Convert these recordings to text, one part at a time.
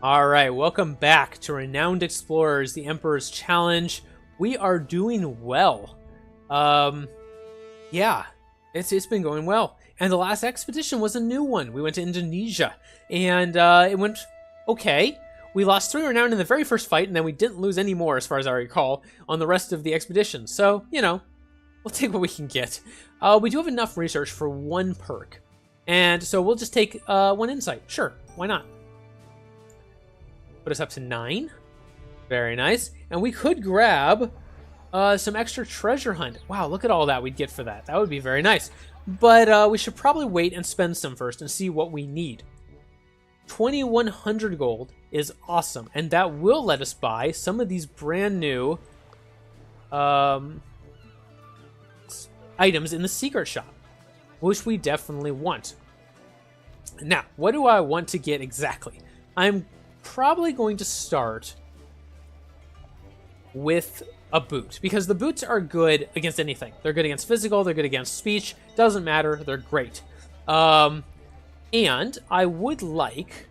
Alright, welcome back to Renowned Explorers, the Emperor's Challenge. We are doing well. Yeah, it's been going well. And the last expedition was a new one. We went to Indonesia, and it went okay. We lost 3 renown in the very first fight, and then we didn't lose any more, as far as I recall, on the rest of the expedition. So, you know, we'll take what we can get. We do have enough research for 1 perk. And so we'll just take 1 insight. Sure, why not? Put us up to 9. Very nice. And we could grab some extra treasure hunt. Wow, look at all that we'd get for that. That would be very nice. But we should probably wait and spend some first and see what we need. 2,100 gold is awesome. And that will let us buy some of these brand new items in the secret shop, which we definitely want. Now, what do I want to get exactly? I'm probably going to start with a boot, because the boots are good against anything. They're good against physical, they're good against speech, doesn't matter, they're great. And I would like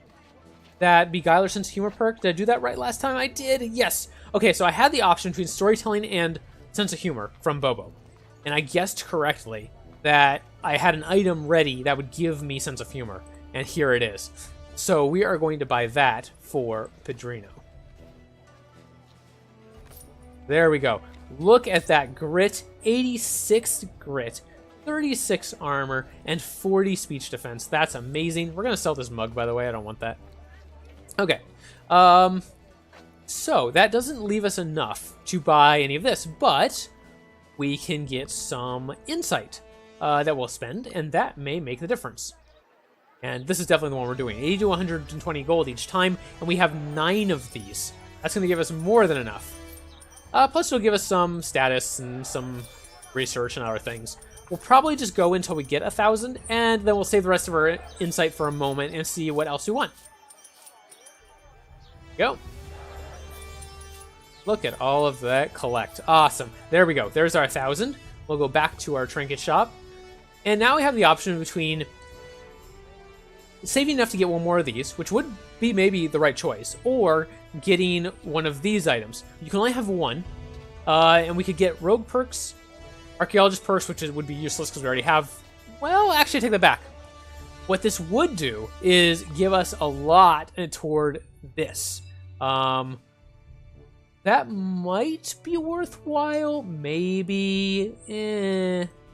that Beguiler Sense of Humor perk. Did I do that right last time? I did, yes. Okay, so I had the option between storytelling and sense of humor from Bobo, and I guessed correctly that I had an item ready that would give me sense of humor, and here it is. So we are going to buy that for Pedrino. There we go. Look at that grit. 86 grit, 36 armor, and 40 speech defense. That's amazing. We're going to sell this mug, by the way. I don't want that. Okay. So that doesn't leave us enough to buy any of this, but we can get some insight that we'll spend, and that may make the difference. And this is definitely the one we're doing. 80 to 120 gold each time, and we have 9 of these. That's going to give us more than enough. Plus, it'll give us some status and some research and other things. We'll probably just go until we get 1,000, and then we'll save the rest of our insight for a moment and see what else we want. Go. Look at all of that collect. Awesome. There we go. There's our 1,000. We'll go back to our trinket shop. And now we have the option between saving enough to get 1 more of these, which would be maybe the right choice, or getting one of these items. You can only have 1, and we could get rogue perks, archaeologist perks, which would be useless because we already have. Well, actually, I take that back. What this would do is give us a lot toward this. That might be worthwhile. Maybe.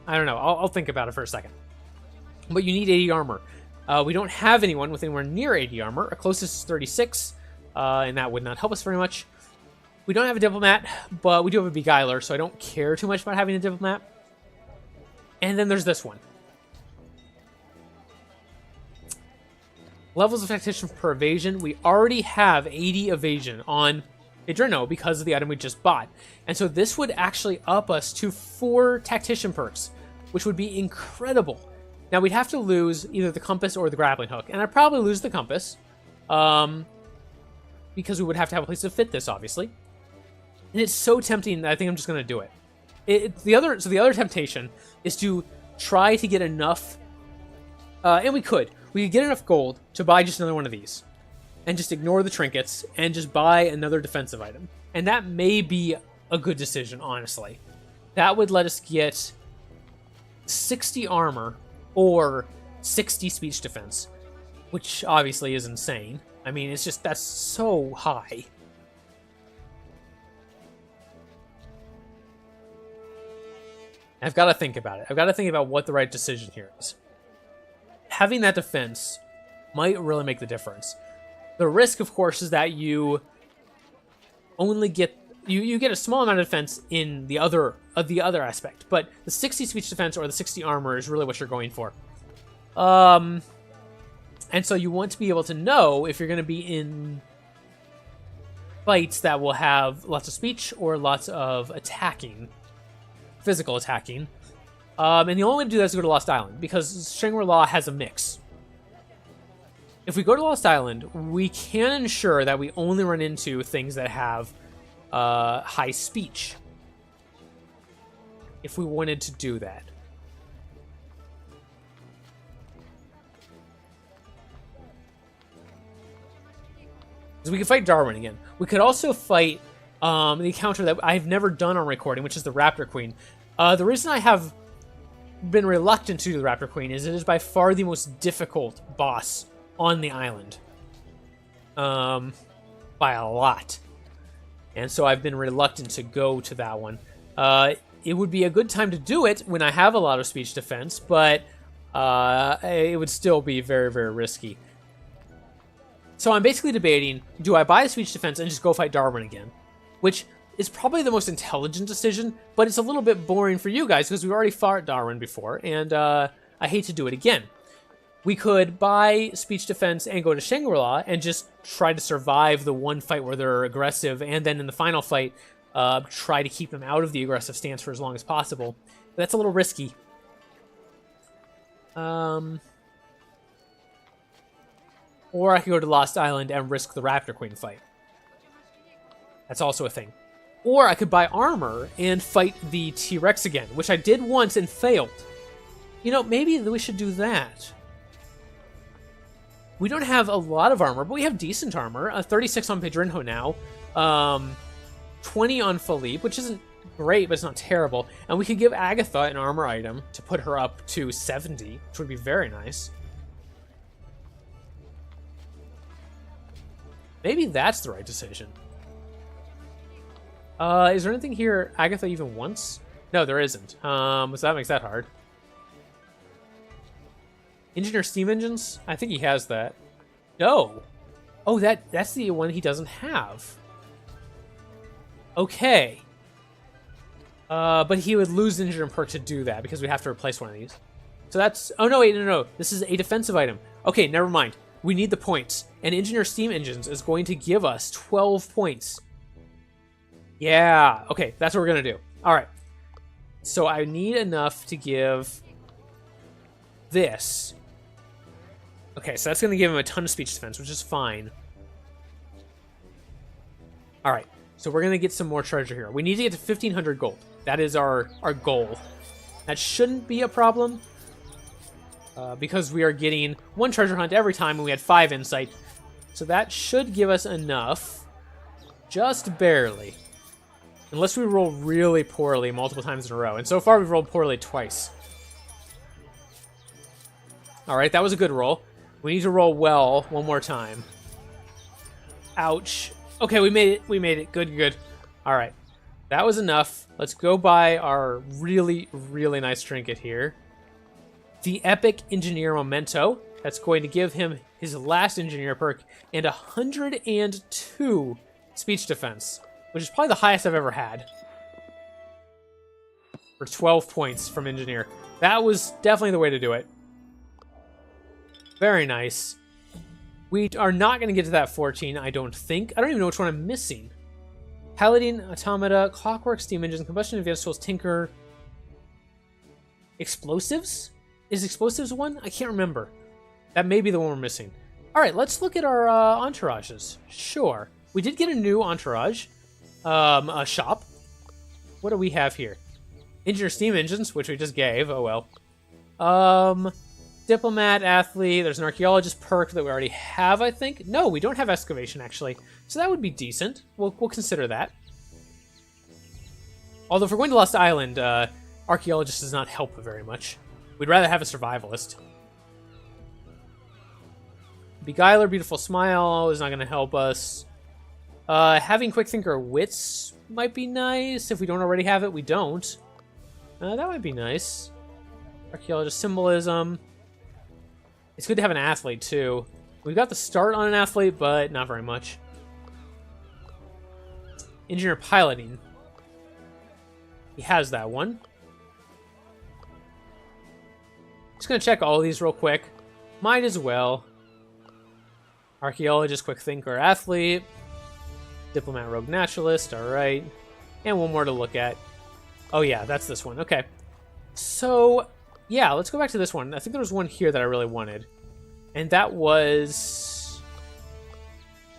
I don't know. I'll think about it for a second. But you need 80 armor. We don't have anyone with anywhere near 80 armor. Our closest is 36, and that would not help us very much. We don't have a diplomat, but we do have a beguiler, so I don't care too much about having a diplomat. And then there's this one. Levels of tactician per evasion. We already have 80 evasion on Adreno because of the item we just bought. And so this would actually up us to 4 tactician perks, which would be incredible. Now, we'd have to lose either the compass or the grappling hook, and I'd probably lose the compass, because we would have to have a place to fit this, obviously. And it's so tempting that I think I'm just going to do it. The other temptation is to try to get enough, and we could get enough gold to buy just another one of these, and just ignore the trinkets, and just buy another defensive item. And that may be a good decision, honestly. That would let us get 60 armor, or 60 speech defense, which obviously is insane. I mean, it's just, that's so high. I've got to think about it. I've got to think about what the right decision here is. Having that defense might really make the difference. The risk, of course, is that you only get you get a small amount of defense in the other aspect, but the 60 speech defense or the 60 armor is really what you're going for. And so you want to be able to know if you're going to be in fights that will have lots of speech or lots of attacking, physical attacking. And the only way to do that is to go to Lost Island, because Shangri-La has a mix. If we go to Lost Island, we can ensure that we only run into things that have high speech, if we wanted to do that. Because we could fight Darwin again. We could also fight the encounter that I've never done on recording, which is the Raptor Queen. The reason I have been reluctant to do the Raptor Queen is it is by far the most difficult boss on the island. By a lot. And so I've been reluctant to go to that one. It would be a good time to do it when I have a lot of speech defense, but it would still be very, very risky. So I'm basically debating, do I buy a speech defense and just go fight Darwin again? Which is probably the most intelligent decision, but it's a little bit boring for you guys because we've already fought Darwin before, and I hate to do it again. We could buy speech defense and go to Shangri-La and just try to survive the one fight where they're aggressive, and then in the final fight, try to keep them out of the aggressive stance for as long as possible. But that's a little risky. Or I could go to Lost Island and risk the Raptor Queen fight. That's also a thing. Or I could buy armor and fight the T-Rex again, which I did once and failed. You know, maybe we should do that. We don't have a lot of armor, but we have decent armor. 36 on Pedrinho now. 20 on Philippe, which isn't great, but it's not terrible. And we could give Agatha an armor item to put her up to 70, which would be very nice. Maybe that's the right decision. Is there anything here Agatha even wants? No, there isn't. So that makes that hard. Engineer steam engines? I think he has that. No. Oh, that's the one he doesn't have. Okay. But he would lose the engineer perk to do that because we have to replace one of these. So that's... Oh, no, wait, no. This is a defensive item. Okay, never mind. We need the points. And engineer steam engines is going to give us 12 points. Yeah. Okay, that's what we're going to do. All right. So I need enough to give this. Okay, so that's going to give him a ton of speech defense, which is fine. All right. So we're going to get some more treasure here. We need to get to 1,500 gold. That is our goal. That shouldn't be a problem. Because we are getting one treasure hunt every time, and we had 5 insight. So that should give us enough. Just barely. Unless we roll really poorly multiple times in a row. And so far, we've rolled poorly twice. Alright, that was a good roll. We need to roll well one more time. Ouch. Okay, we made it. We made it. Good, good. Alright. That was enough. Let's go buy our really, really nice trinket here. The Epic Engineer Memento. That's going to give him his last engineer perk and 102 speech defense, which is probably the highest I've ever had. For 12 points from engineer. That was definitely the way to do it. Very nice. We are not going to get to that 14, I don't think. I don't even know which one I'm missing. Paladin, Automata, Clockwork, Steam Engines, Combustion, Advanced Tools, Tinker. Explosives? Is explosives one? I can't remember. That may be the one we're missing. All right, let's look at our entourages. Sure. We did get a new entourage. A shop. What do we have here? Engineer steam engines, which we just gave. Oh, well. Diplomat, athlete. There's an archaeologist perk that we already have, I think. No, we don't have excavation, actually. So that would be decent. We'll consider that. Although if we're going to Lost Island, archaeologist does not help very much. We'd rather have a survivalist. Beguiler, beautiful smile is not going to help us. Having quick thinker wits might be nice. If we don't already have it, we don't. That might be nice. Archaeologist symbolism. It's good to have an athlete, too. We've got the start on an athlete, but not very much. Engineer piloting. He has that one. Just gonna check all of these real quick. Might as well. Archaeologist, quick thinker, athlete. Diplomat, rogue naturalist, alright. And one more to look at. Oh yeah, that's this one, okay. So, yeah, let's go back to this one. I think there was one here that I really wanted. And that was...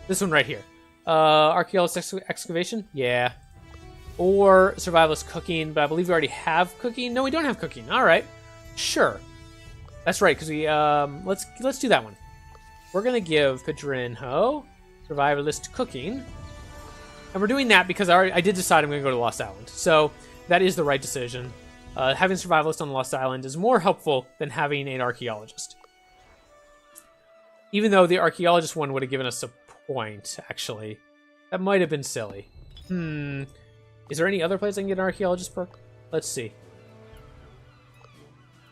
this one right here. Archaeologist excavation? Yeah. Or survivalist cooking, but I believe we already have cooking. No, we don't have cooking. Alright. Sure. That's right, because we, let's do that one. We're gonna give Pedrinho Survivalist cooking. And we're doing that because I did decide I'm going to go to Lost Island. So that is the right decision. Having Survivalist on Lost Island is more helpful than having an Archaeologist. Even though the Archaeologist one would have given us a point, actually. That might have been silly. Is there any other place I can get an Archaeologist perk? Let's see.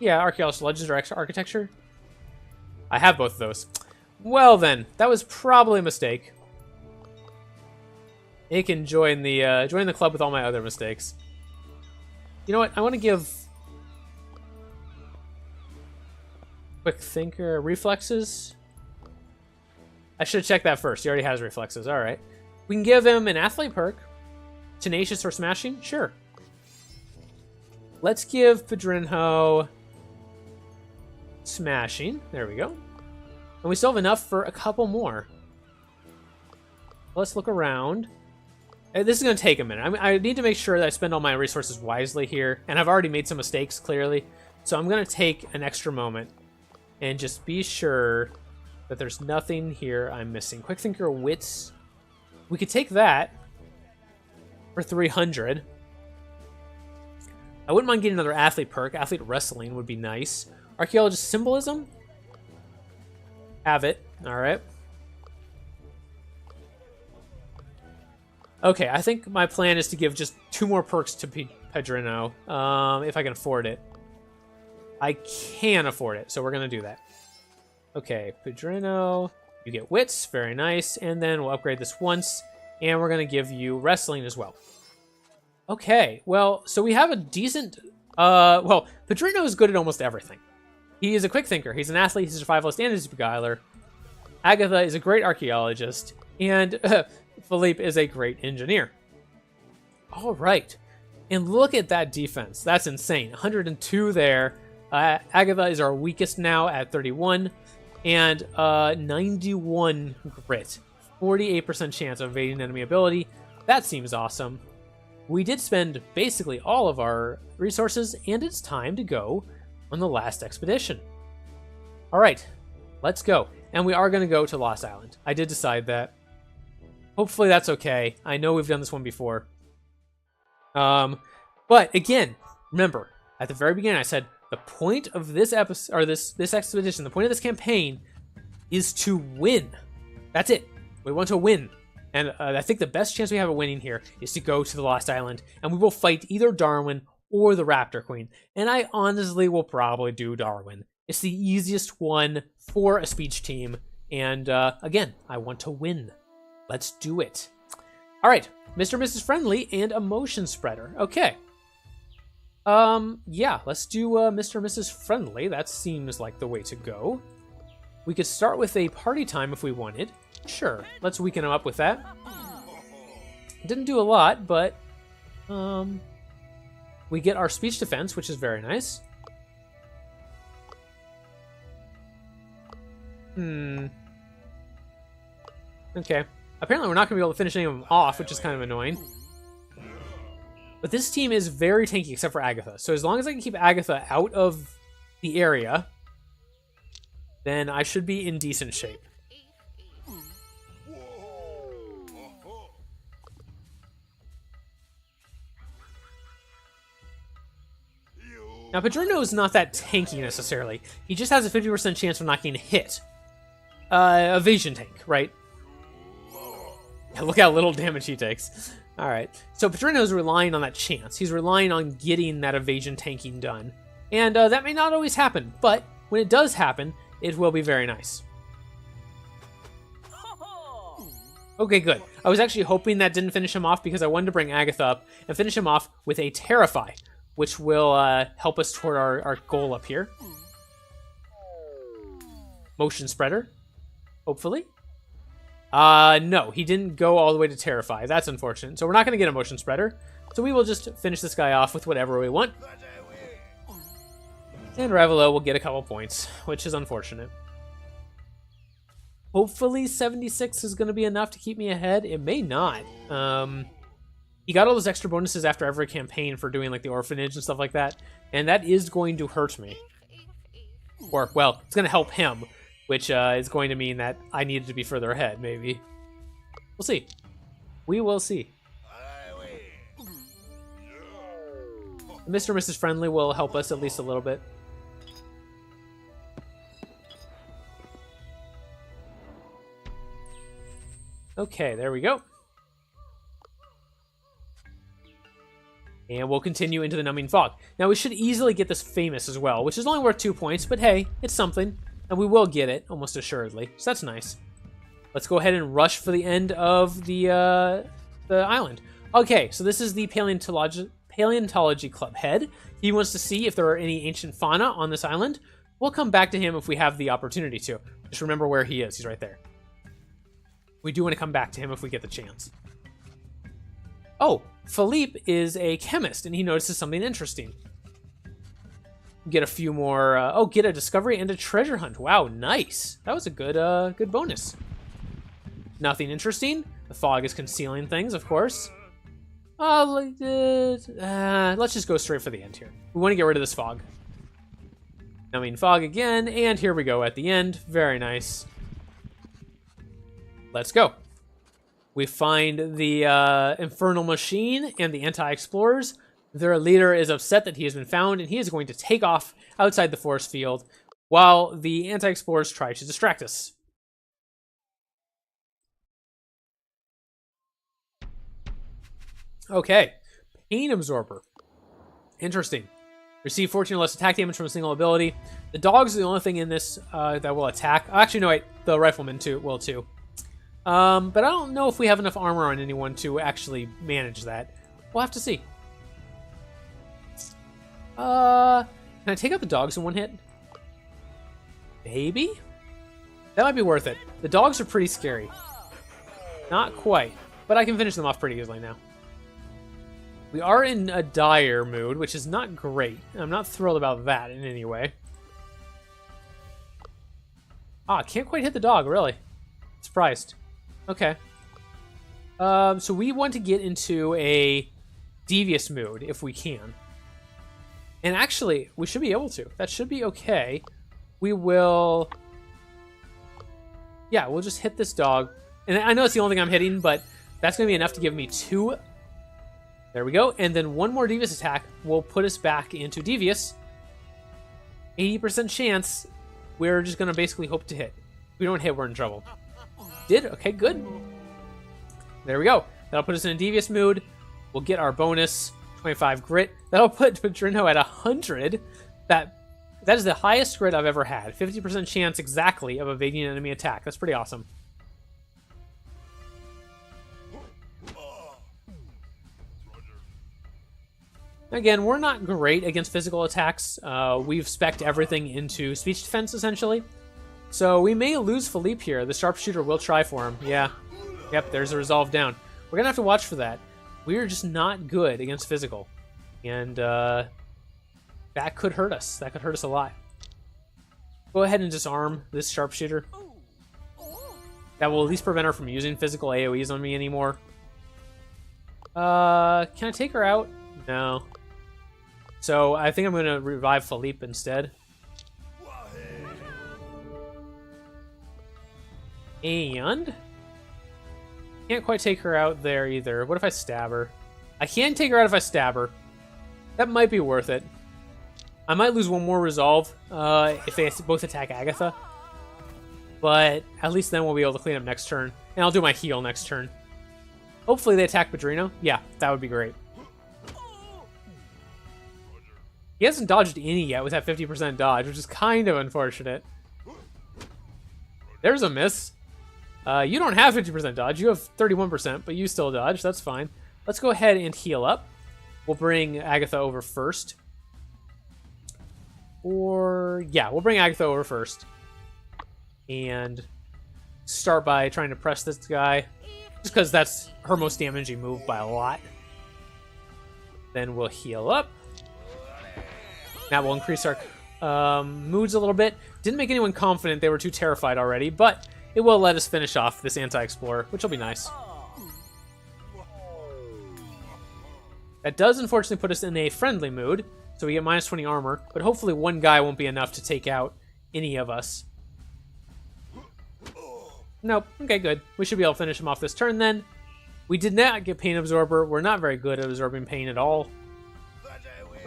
Yeah, Archaeologist Legends or Extra Architecture. I have both of those. Well then, that was probably a mistake. It can join the club with all my other mistakes. You know what? I want to give Quick Thinker Reflexes. I should check that first. He already has Reflexes. All right. We can give him an Athlete perk. Tenacious or Smashing? Sure. Let's give Pedrinho Smashing. There we go. And we still have enough for a couple more. Let's look around. This is going to take a minute. I need to make sure that I spend all my resources wisely here. And I've already made some mistakes, clearly. So I'm going to take an extra moment and just be sure that there's nothing here I'm missing. Quick Thinker Wits. We could take that for 300. I wouldn't mind getting another Athlete perk. Athlete Wrestling would be nice. Archaeologist Symbolism. Have it. All right. Okay, I think my plan is to give just 2 more perks to Pedrino, if I can afford it. I can afford it, so we're going to do that. Okay, Pedrino, you get Wits, very nice, and then we'll upgrade this once, and we're going to give you Wrestling as well. Okay, well, so we have a decent... well, Pedrino is good at almost everything. He is a quick thinker, he's an athlete, he's a survivalist, and he's a beguiler. Agatha is a great archaeologist, and... Philippe is a great engineer. All right. And look at that defense. That's insane. 102 there. Agatha is our weakest now at 31. And 91 grit. 48% chance of evading enemy ability. That seems awesome. We did spend basically all of our resources, and it's time to go on the last expedition. All right. Let's go. And we are going to go to Lost Island. I did decide that. Hopefully that's okay. I know we've done this one before. But again, remember, at the very beginning I said the point of this episode, or this expedition, the point of this campaign is to win. That's it. We want to win. And I think the best chance we have of winning here is to go to the Lost Island, and we will fight either Darwin or the Raptor Queen. And I honestly will probably do Darwin. It's the easiest one for a speech team. And again, I want to win. Let's do it. All right, Mr. and Mrs. Friendly and Emotion Spreader. Okay. Yeah, let's do Mr. and Mrs. Friendly. That seems like the way to go. We could start with a party time if we wanted. Sure, let's weaken them up with that. Didn't do a lot, but we get our speech defense, which is very nice. Okay. Apparently we're not going to be able to finish any of them off, which is kind of annoying. But this team is very tanky, except for Agatha. So as long as I can keep Agatha out of the area, then I should be in decent shape. Now, Pedrino is not that tanky necessarily. He just has a 50% chance of not getting hit. Evasion tank, right? Look how little damage he takes. Alright, so Pedrino is relying on that chance. He's relying on getting that evasion tanking done. And that may not always happen, but when it does happen, it will be very nice. Okay, good. I was actually hoping that didn't finish him off because I wanted to bring Agatha up and finish him off with a Terrify, which will help us toward our goal up here. Motion Spreader, hopefully. No, he didn't go all the way to Terrify. That's unfortunate. So we're not going to get a Motion Spreader. So we will just finish this guy off with whatever we want. And Ravelo will get a couple points, which is unfortunate. Hopefully 76 is going to be enough to keep me ahead. It may not. He got all those extra bonuses after every campaign for doing like the orphanage and stuff like that. And that is going to hurt me. Or, well, it's going to help him. Which is going to mean that I needed to be further ahead, maybe. We'll see. We will see. Mr. and Mrs. Friendly will help us at least a little bit. Okay, there we go. And we'll continue into the numbing fog. Now, we should easily get this famous as well, which is only worth 2 points, but hey, it's something. And we will get it, almost assuredly. So that's nice. Let's go ahead and rush for the end of the island. Okay, so this is the Paleontology Club head. He wants to see if there are any ancient fauna on this island. We'll come back to him if we have the opportunity to. Just remember where he is. He's right there. We do want to come back to him if we get the chance. Oh, Philippe is a chemist, and he notices something interesting. Get a few more... get a discovery and a treasure hunt. Wow, nice. That was a good bonus. Nothing interesting. The fog is concealing things, of course. Let's just go straight for the end here. We want to get rid of this fog. Numbing fog again, and here we go at the end. Very nice. Let's go. We find the Infernal Machine and the Anti-Explorers. Their leader is upset that he has been found, and he is going to take off outside the force field while the Anti-Explorers try to distract us. Okay. Pain Absorber. Interesting. Receive 14 or less attack damage from a single ability. The dogs are the only thing in this that will attack. Actually, no, wait. The riflemen will too. But I don't know if we have enough armor on anyone to actually manage that. We'll have to see. Can I take out the dogs in one hit? Maybe? That might be worth it. The dogs are pretty scary. Not quite, but I can finish them off pretty easily now. We are in a dire mood, which is not great. I'm not thrilled about that in any way. Ah, can't quite hit the dog, really. Surprised. Okay. So we want to get into a devious mood, if we can. And actually, we should be able to. That should be okay. We will... Yeah, we'll just hit this dog. And I know it's the only thing I'm hitting, but that's going to be enough to give me 2... There we go. And then one more devious attack will put us back into devious. 80% chance. We're just going to basically hope to hit. If we don't hit, we're in trouble. Did? Okay, good. There we go. That'll put us in a devious mood. We'll get our bonus, 25 grit. That'll put Pedrino at 100. That is the highest grit I've ever had. 50% chance exactly of evading an enemy attack. That's pretty awesome. Again, we're not great against physical attacks. We've spec'd everything into speech defense, essentially. So we may lose Philippe here. The sharpshooter will try for him. Yeah. Yep, there's a resolve down. We're going to have to watch for that. We're just not good against physical. And that could hurt us. That could hurt us a lot. Go ahead and disarm this sharpshooter. That will at least prevent her from using physical AoEs on me anymore. Can I take her out? No. So I think I'm going to revive Philippe instead. And can't quite take her out there either. What if I stab her? I can take her out if I stab her. That might be worth it. I might lose one more resolve if they both attack Agatha. But at least then we'll be able to clean up next turn. And I'll do my heal next turn. Hopefully they attack Pedrino. Yeah, that would be great. He hasn't dodged any yet with that 50% dodge, which is kind of unfortunate. There's a miss. You don't have 50% dodge. You have 31%, but you still dodge. That's fine. Let's go ahead and heal up. We'll bring Agatha over first. Yeah, we'll bring Agatha over first. And start by trying to press this guy. Just because that's her most damaging move by a lot. Then we'll heal up. That will increase our moods a little bit. Didn't make anyone confident. They were too terrified already, but it will let us finish off this anti-explorer, which will be nice. That does unfortunately put us in a friendly mood, so we get minus 20 armor, but hopefully one guy won't be enough to take out any of us. Nope. Okay, good. We should be able to finish him off this turn then. We did not get Pain Absorber. We're not very good at absorbing pain at all.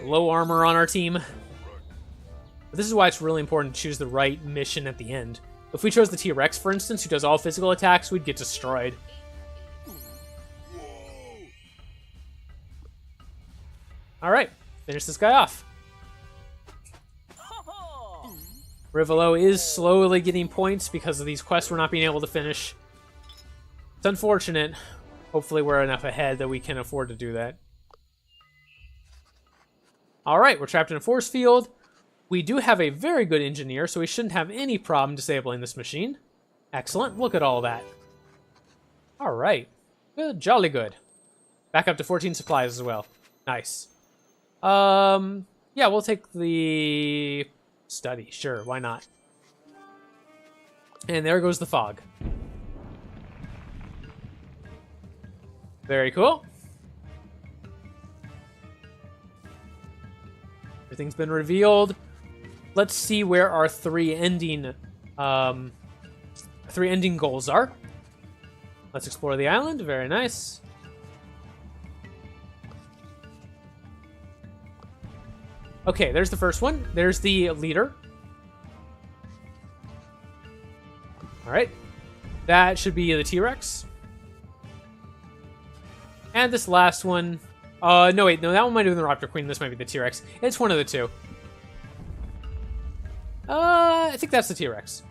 Low armor on our team. But this is why it's really important to choose the right mission at the end. If we chose the T-Rex, for instance, who does all physical attacks, we'd get destroyed. Alright, finish this guy off. Rivolo is slowly getting points because of these quests we're not being able to finish. It's unfortunate. Hopefully we're enough ahead that we can afford to do that. Alright, we're trapped in a force field. We do have a very good engineer, so we shouldn't have any problem disabling this machine. Excellent. Look at all that. Alright. Good. Jolly good. Back up to 14 supplies as well. Nice. Yeah, we'll take the study. Sure, why not? And there goes the fog. Very cool. Everything's been revealed. Let's see where our three ending goals are. Let's explore the island. Very nice. Okay, there's the first one. There's the leader. All right. That should be the T-Rex. And this last one... no, wait. No, that one might have been the Raptor Queen. This might be the T-Rex. It's one of the two. I think that's the T-Rex.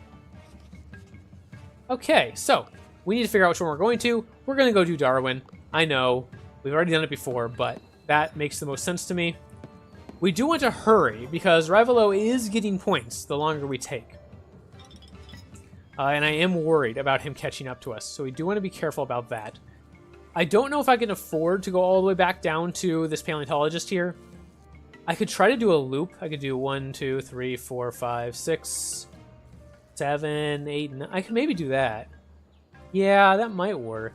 Okay, so we need to figure out which one we're going to. We're going to go do Darwin. I know. We've already done it before, but that makes the most sense to me. We do want to hurry, because Rivolo is getting points the longer we take. And I am worried about him catching up to us, so we do want to be careful about that. I don't know if I can afford to go all the way back down to this paleontologist here. I could try to do a loop. I could do 1, 2, 3, 4, 5, 6, 7, 8, 9. I could maybe do that. Yeah, that might work.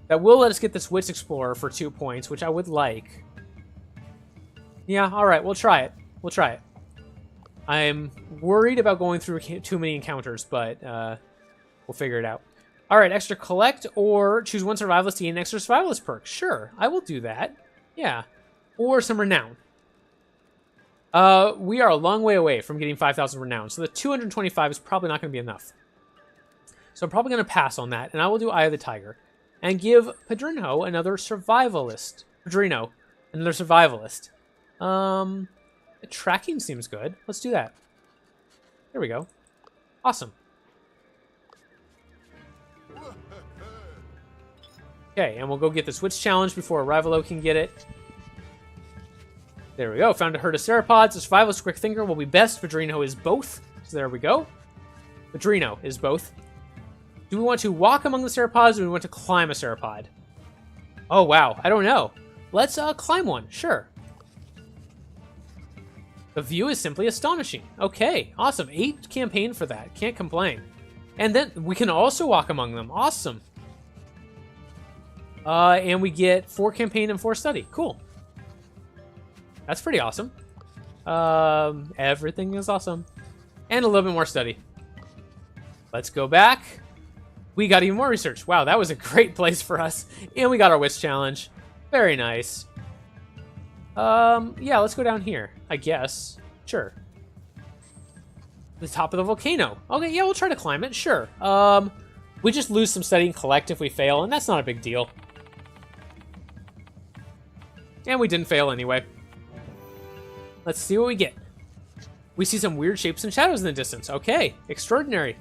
That will let us get this Wits Explorer for 2 points, which I would like. Yeah, alright, we'll try it. We'll try it. I'm worried about going through too many encounters, but we'll figure it out. Alright, extra collect, or choose one survivalist to gain an extra survivalist perk. Sure, I will do that. Yeah. Or some renown. We are a long way away from getting 5,000 renown, so the 225 is probably not going to be enough. So I'm probably going to pass on that, and I will do Eye of the Tiger. And give Padrino another survivalist. Padrino, another survivalist. Tracking seems good. Let's do that. There we go. Awesome. Okay, and we'll go get the Switch Challenge before Rivolo can get it. There we go. Found a herd of ceropods. A survivalist quick thinker will be best. Padrino is both. So there we go. Padrino is both. Do we want to walk among the ceropods, or do we want to climb a ceropod? Oh, wow. I don't know. Let's climb one. Sure. The view is simply astonishing. Okay, awesome. 8 campaign for that. Can't complain. And then we can also walk among them. Awesome. And we get 4 campaign and 4 study. Cool. That's pretty awesome. Everything is awesome. And a little bit more study. Let's go back. We got even more research. Wow, that was a great place for us. And we got our Wits Challenge. Very nice. Yeah, let's go down here, I guess. Sure. The top of the volcano. Okay, yeah, we'll try to climb it. Sure. We just lose some study and collect if we fail, and that's not a big deal. And we didn't fail anyway. Let's see what we get. We see some weird shapes and shadows in the distance. Okay, extraordinary.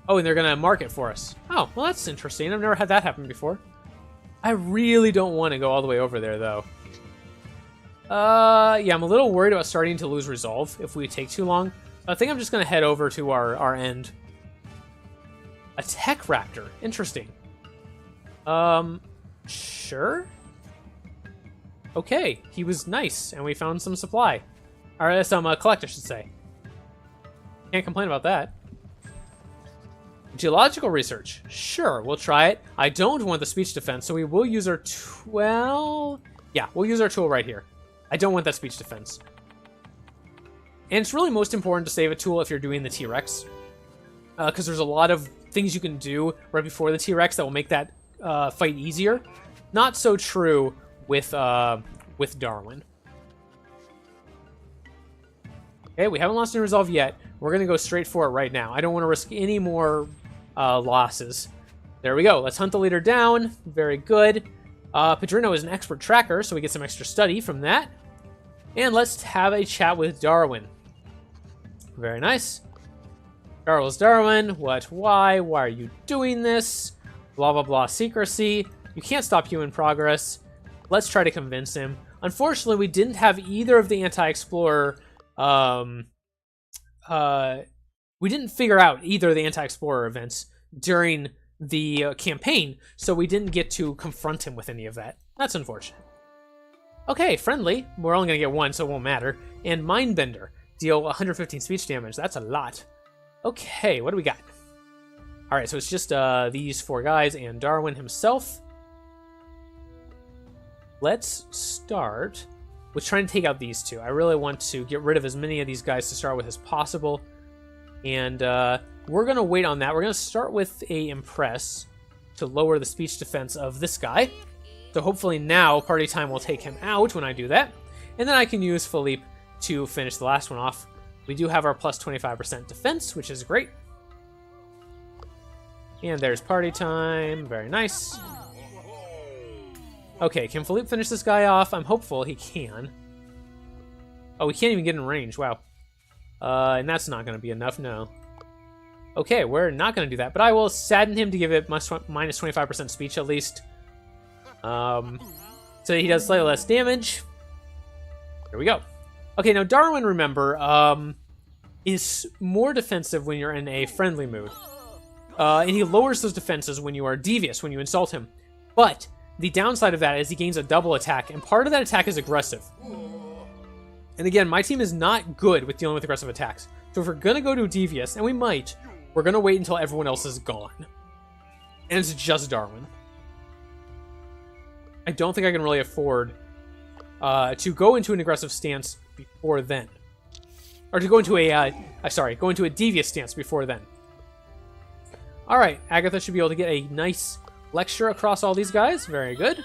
Oh, and they're going to mark it for us. Oh, well, that's interesting. I've never had that happen before. I really don't want to go all the way over there, though. Yeah, I'm a little worried about starting to lose resolve if we take too long. I think I'm just going to head over to our end. A tech raptor. Interesting. Sure? Okay, he was nice, and we found some supply. Or some collect, I should say. Can't complain about that. Geological research. Sure, we'll try it. I don't want the speech defense, so we will use our yeah, we'll use our tool right here. I don't want that speech defense. And it's really most important to save a tool if you're doing the T-Rex. because there's a lot of things you can do right before the T-Rex that will make that fight easier. Not so true with Darwin. Okay, we haven't lost any resolve yet. We're going to go straight for it right now. I don't want to risk any more losses. There we go. Let's hunt the leader down. Very good. Padrino is an expert tracker, so we get some extra study from that. And let's have a chat with Darwin. Very nice. Charles Darwin, what, why are you doing this? Blah, blah, blah, secrecy. You can't stop human progress. Let's try to convince him. Unfortunately, we didn't have either of the anti-explorer, we didn't figure out either of the anti-explorer events during the campaign, so we didn't get to confront him with any of that. That's unfortunate. Okay, friendly. We're only going to get one, so it won't matter. And Mindbender. Deal 115 speech damage. That's a lot. Okay, what do we got? Alright, so it's just these 4 guys and Darwin himself. Let's start with trying to take out these 2. I really want to get rid of as many of these guys to start with as possible. And we're going to wait on that. We're going to start with a Impress to lower the speech defense of this guy. So hopefully now Party Time will take him out when I do that. And then I can use Philippe to finish the last one off. We do have our plus 25% defense, which is great. And there's Party Time. Very nice. Okay, can Philippe finish this guy off? I'm hopeful he can. Oh, we can't even get in range. Wow. And that's not going to be enough, no. Okay, we're not going to do that, but I will sadden him to give it minus 25% speech at least. So he does slightly less damage. There we go. Okay, now Darwin, remember, is more defensive when you're in a friendly mood. And he lowers those defenses when you are devious, when you insult him. But the downside of that is he gains a double attack, and part of that attack is aggressive. And again, my team is not good with dealing with aggressive attacks. So if we're going to go to devious, and we might, we're going to wait until everyone else is gone. And it's just Darwin. I don't think I can really afford to go into an aggressive stance before then. Or to go into go into a devious stance before then. Alright, Agatha should be able to get a nice lecture across all these guys. Very good.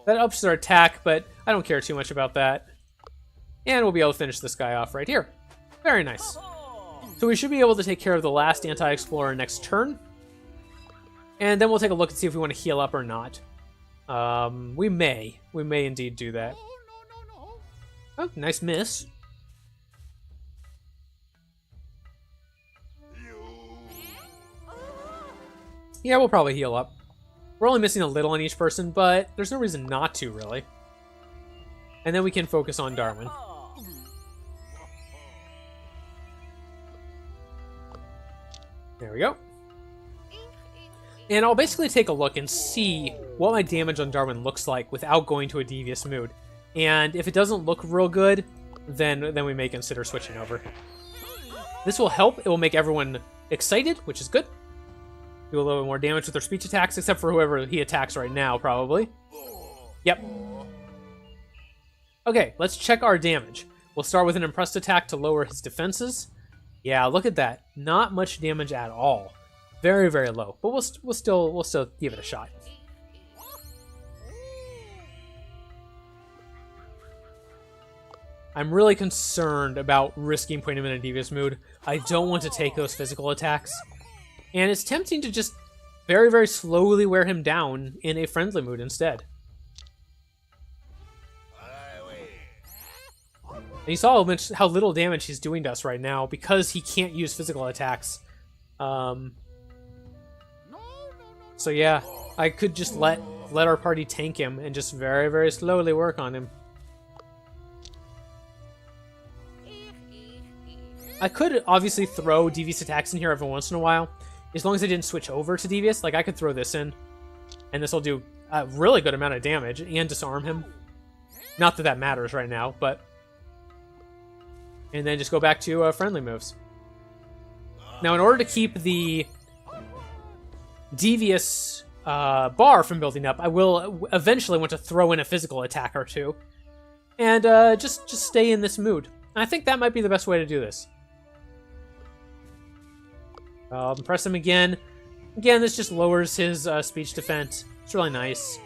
That ups their attack, but I don't care too much about that. And we'll be able to finish this guy off right here. Very nice. So we should be able to take care of the last anti-explorer next turn. And then we'll take a look and see if we want to heal up or not. We may. We may indeed do that. Oh, nice miss. Yeah, we'll probably heal up. We're only missing a little on each person, but there's no reason not to, really. And then we can focus on Darwin. There we go. And I'll basically take a look and see what my damage on Darwin looks like without going to a devious mood. And if it doesn't look real good, then we may consider switching over. This will help. It will make everyone excited, which is good. Do a little bit more damage with their speech attacks, except for whoever he attacks right now, probably. Yep. Okay, let's check our damage. We'll start with an impressed attack to lower his defenses. Yeah, look at that. Not much damage at all. Very, very low. But we'll still give it a shot. I'm really concerned about risking putting him in a devious mood. I don't want to take those physical attacks. And it's tempting to just very, very slowly wear him down in a friendly mood instead. And you saw how little damage he's doing to us right now because he can't use physical attacks. So yeah, I could just let our party tank him and just very, very slowly work on him. I could obviously throw devious attacks in here every once in a while, as long as I didn't switch over to devious. Like, I could throw this in, and this will do a really good amount of damage and disarm him. Not that that matters right now, but... And then just go back to friendly moves. Now, in order to keep the devious bar from building up, I will eventually want to throw in a physical attack or two. And just stay in this mood. And I think that might be the best way to do this. I'll impress him again. Again, this just lowers his speech defense. It's really nice.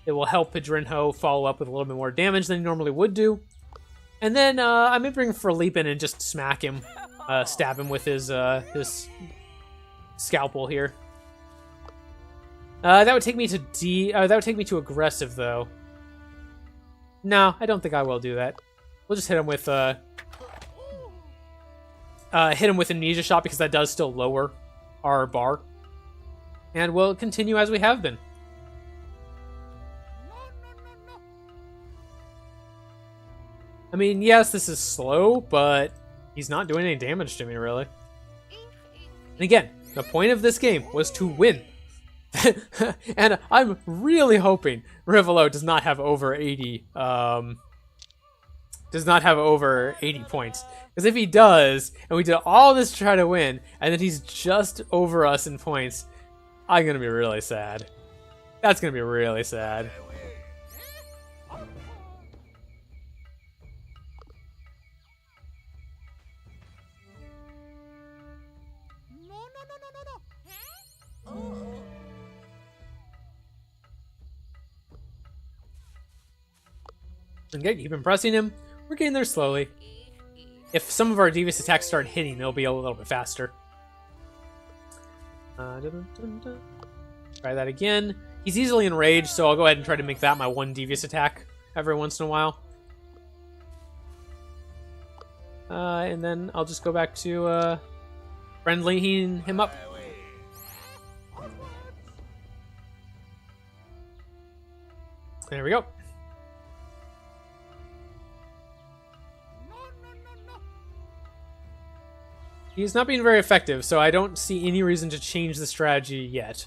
It will help Pedrinho follow up with a little bit more damage than he normally would do. And then I may bring Philippe in and just smack him, stab him with his scalpel here. That would take me to that would take me to aggressive though. No, I don't think I will do that. We'll just hit him with amnesia shot because that does still lower our bar, and we'll continue as we have been. I mean, yes, this is slow, but he's not doing any damage to me, really. And again, the point of this game was to win. And I'm really hoping Rivolo does not have over 80 points. Because if he does, and we did all this to try to win, and then he's just over us in points, I'm gonna be really sad. That's gonna be really sad. Okay, keep impressing him. We're getting there slowly. If some of our devious attacks start hitting, they'll be a little bit faster. Try that again. He's easily enraged, so I'll go ahead and try to make that my one devious attack every once in a while. And then I'll just go back to friendlying him up. There we go. He's not being very effective, so I don't see any reason to change the strategy yet.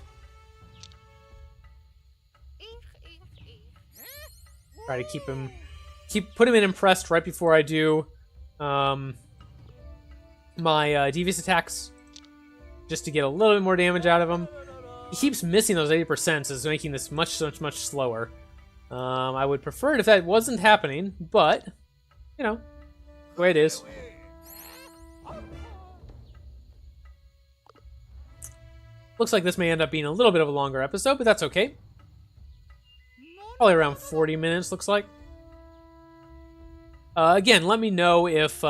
Try to put him in impressed right before I do my devious attacks, just to get a little bit more damage out of him. He keeps missing those 80%, so it's making this much slower. I would prefer it if that wasn't happening, but, you know, the way it is. Looks like this may end up being a little bit of a longer episode, but that's okay. Probably around 40 minutes, looks like. Again, let me know if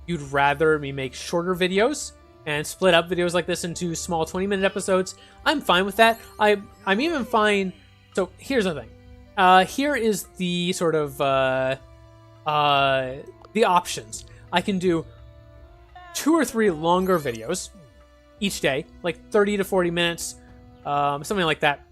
you'd rather me make shorter videos and split up videos like this into small 20-minute episodes. I'm fine with that. I'm even fine... So, here's the thing. Here is the sort of... the options. I can do 2 or 3 longer videos each day, like 30 to 40 minutes, something like that.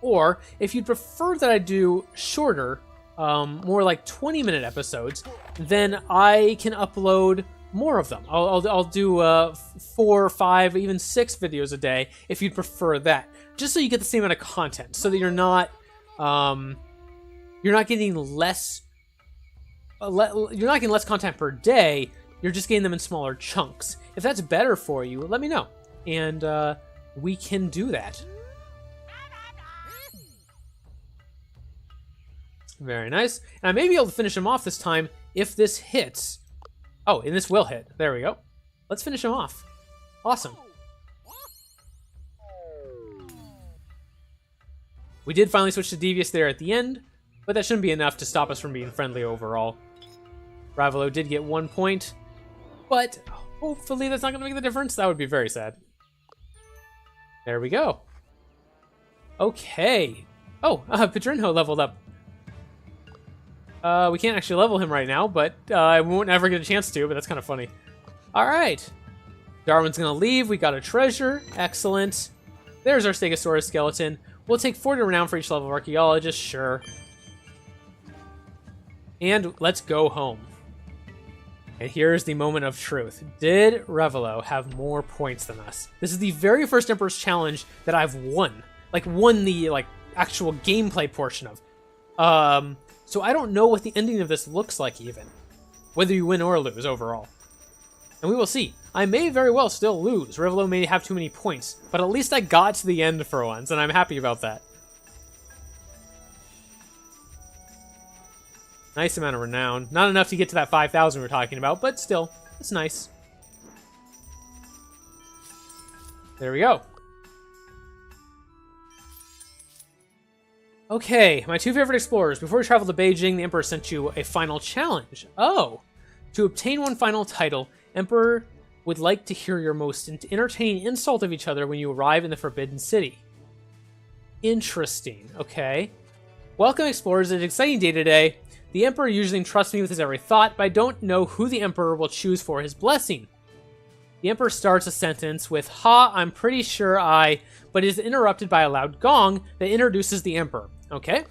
Or, if you'd prefer that I do shorter, more like 20-minute episodes, then I can upload more of them. I'll do 4 or 5, even 6 videos a day, if you'd prefer that. Just so you get the same amount of content, so that you're not getting less content per day. You're just getting them in smaller chunks. If that's better for you, let me know, and we can do that. Very nice. And I may be able to finish him off this time if this hits. Oh, and this will hit. There we go. Let's finish him off. Awesome. We did finally switch to Devious there at the end, but that shouldn't be enough to stop us from being friendly overall. Ravelo did get 1 point, but hopefully that's not going to make the difference. That would be very sad. There we go. Okay. Oh, Pedrinho leveled up. We can't actually level him right now, but I won't ever get a chance to, but that's kind of funny. All right. Darwin's going to leave. We got a treasure. Excellent. There's our Stegosaurus skeleton. We'll take 40 renown for each level of Archaeologist. Sure. And let's go home. And here's the moment of truth. Did Revelo have more points than us? This is the very first Emperor's Challenge that I've won. Like, won the, actual gameplay portion of. So I don't know what the ending of this looks like, even. Whether you win or lose overall. And we will see. I may very well still lose. Revelo may have too many points. But at least I got to the end for once, and I'm happy about that. Nice amount of renown. Not enough to get to that 5,000 we're talking about, but still, it's nice. There we go. Okay, my 2 favorite explorers. Before we travel to Beijing, the Emperor sent you a final challenge. Oh! To obtain one final title, Emperor would like to hear your most entertaining insult of each other when you arrive in the Forbidden City. Interesting. Okay. Welcome, explorers. It's an exciting day today. The Emperor usually entrusts me with his every thought, but I don't know who the Emperor will choose for his blessing. The Emperor starts a sentence with, "Ha, I'm pretty sure I," but is interrupted by a loud gong that introduces the Emperor. Okay.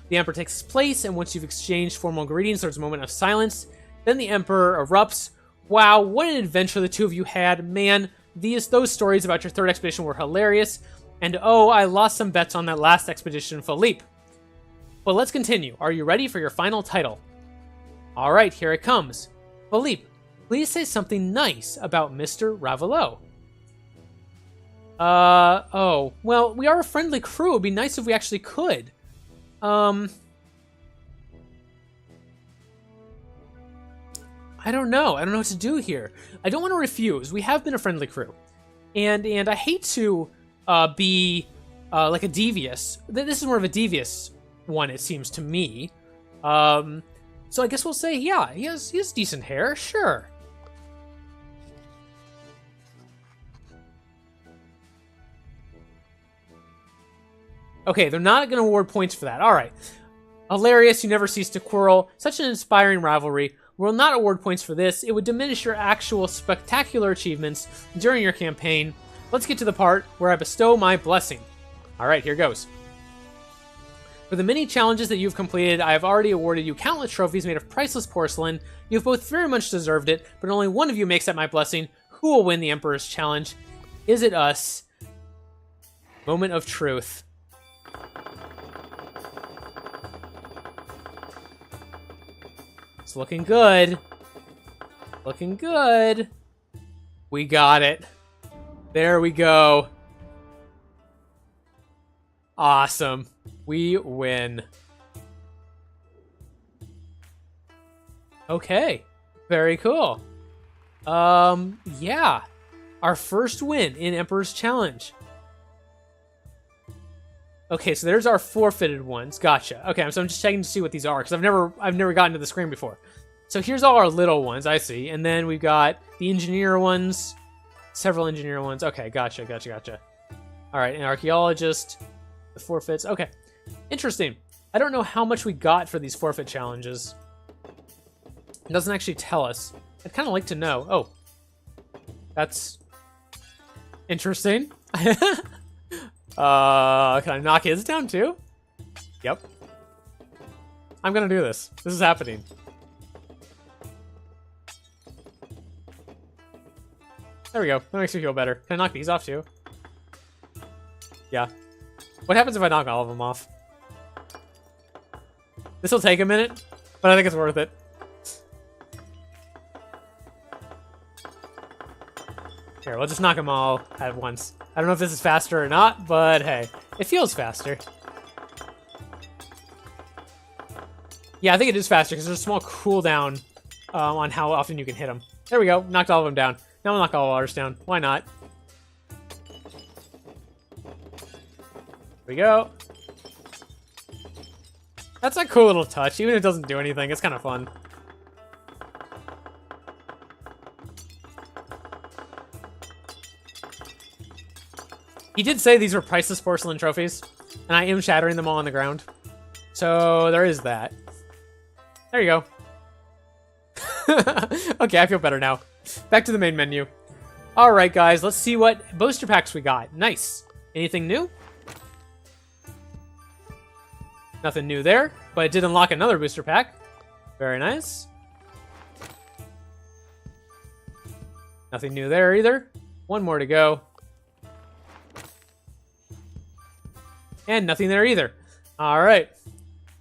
The Emperor takes his place, and once you've exchanged formal greetings, there's a moment of silence. Then the Emperor erupts. Wow, what an adventure the two of you had. Man, those stories about your third expedition were hilarious. And oh, I lost some bets on that last expedition, Philippe. But let's continue. Are you ready for your final title? Alright, here it comes. Philippe, please say something nice about Mr. Ravelot. Oh. Well, we are a friendly crew. It would be nice if we actually could. I don't know. I don't know what to do here. I don't want to refuse. We have been a friendly crew. And I hate to be like a devious. This is more of a devious one, it seems to me. So I guess we'll say, yeah, he has decent hair, sure. Okay, they're not going to award points for that. All right. Hilarious, you never cease to quarrel. Such an inspiring rivalry. Will not award points for this. It would diminish your actual spectacular achievements during your campaign. Let's get to the part where I bestow my blessing. Alright, here goes. For the many challenges that you've completed, I have already awarded you countless trophies made of priceless porcelain. You've both very much deserved it, but only one of you may accept my blessing. Who will win the Emperor's challenge? Is it us? Moment of truth. It's looking good. Looking good. We got it. There we go. Awesome. We win. Okay. Very cool. Yeah. Our first win in Emperor's Challenge. Okay, so there's our forfeited ones. Gotcha. Okay, so I'm just checking to see what these are, because I've never gotten to the screen before. So here's all our little ones, I see. And then we've got the engineer ones, several engineer ones. Okay, gotcha. All right, an archaeologist, the forfeits. Okay, interesting. I don't know how much we got for these forfeit challenges. It doesn't actually tell us. I'd kind of like to know. Oh, that's interesting. Can I knock his down too? Yep. I'm gonna do this. This is happening. There we go. That makes me feel better. Can I knock these off too? Yeah. What happens if I knock all of them off? This will take a minute, but I think it's worth it. Here, we'll just knock them all at once. I don't know if this is faster or not, but hey, it feels faster. Yeah, I think it is faster because there's a small cooldown on how often you can hit them. There we go. Knocked all of them down. Now we'll knock all of ours down. Why not? Here we go. That's a cool little touch. Even if it doesn't do anything, it's kind of fun. He did say these were priceless porcelain trophies, and I am shattering them all on the ground. So there is that. There you go. Okay, I feel better now. Back to the main menu. Alright, guys, let's see what booster packs we got. Nice. Anything new? Nothing new there, but it did unlock another booster pack. Very nice. Nothing new there either. One more to go. And nothing there either. Alright.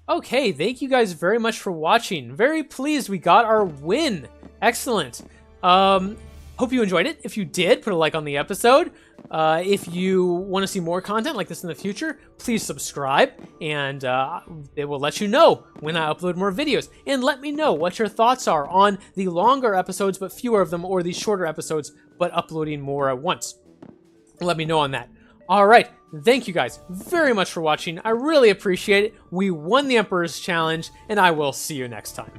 Okay, thank you guys very much for watching. Very pleased we got our win. Excellent. Hope you enjoyed it. If you did, put a like on the episode. If you want to see more content like this in the future, please subscribe, and it will let you know when I upload more videos. And let me know what your thoughts are on the longer episodes, but fewer of them, or these shorter episodes, but uploading more at once. let me know on that. All right, thank you guys very much for watching. I really appreciate it. We won the Emperor's Challenge, and I will see you next time.